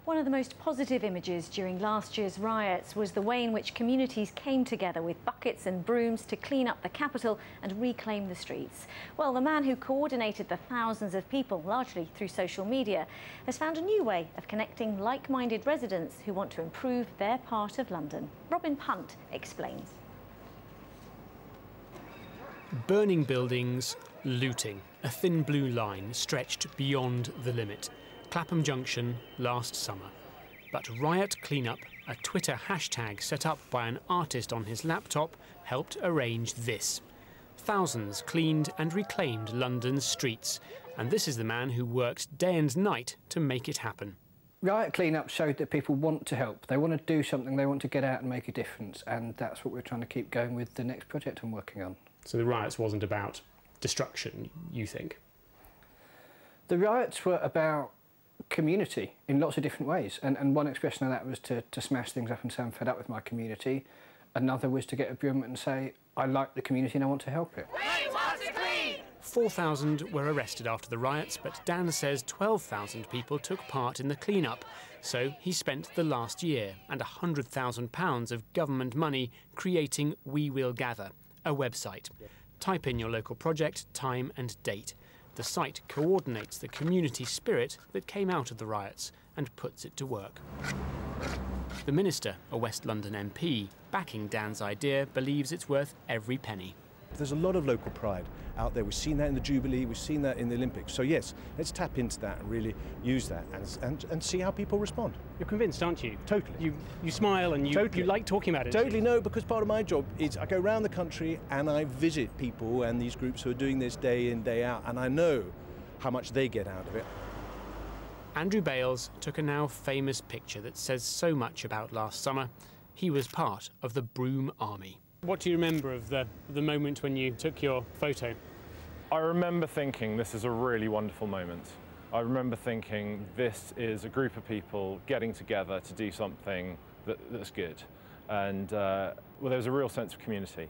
One of the most positive images during last year's riots was the way in which communities came together with buckets and brooms to clean up the capital and reclaim the streets. Well, the man who coordinated the thousands of people, largely through social media, has found a new way of connecting like-minded residents who want to improve their part of London. Robin Punt explains. Burning buildings, looting, a thin blue line stretched beyond the limit. Clapham Junction last summer. But Riot Cleanup, a Twitter hashtag set up by an artist on his laptop, helped arrange this. Thousands cleaned and reclaimed London's streets, and this is the man who worked day and night to make it happen. Riot Cleanup showed that people want to help, they want to do something, they want to get out and make a difference, and that's what we're trying to keep going with the next project I'm working on. So the riots wasn't about destruction, you think? The riots were about community in lots of different ways, and one expression of that was to smash things up and say I'm fed up with my community. Another was to get a broom and say I like the community and I want to help it. We want to clean! 4,000 were arrested after the riots, but Dan says 12,000 people took part in the clean-up. So he spent the last year and £100,000 of government money creating We Will Gather, a website. Type in your local project, time and date. The site coordinates the community spirit that came out of the riots and puts it to work. The minister, a West London MP, backing Dan's idea, believes it's worth every penny. There's a lot of local pride out there. We've seen that in the Jubilee, we've seen that in the Olympics. So yes, let's tap into that and really use that and see how people respond. You're convinced, aren't you? Totally. You smile and you like talking about it. Totally, no, because part of my job is I go around the country and I visit people and these groups who are doing this day in, day out, and I know how much they get out of it. Andrew Bales took a now famous picture that says so much about last summer. He was part of the Broom Army. What do you remember of the moment when you took your photo? I remember thinking this is a really wonderful moment. I remember thinking this is a group of people getting together to do something that's good. And well, there was a real sense of community.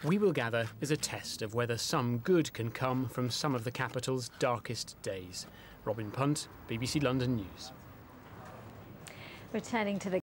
We Will Gather is a test of whether some good can come from some of the capital's darkest days. Robin Punt, BBC London News. Returning to the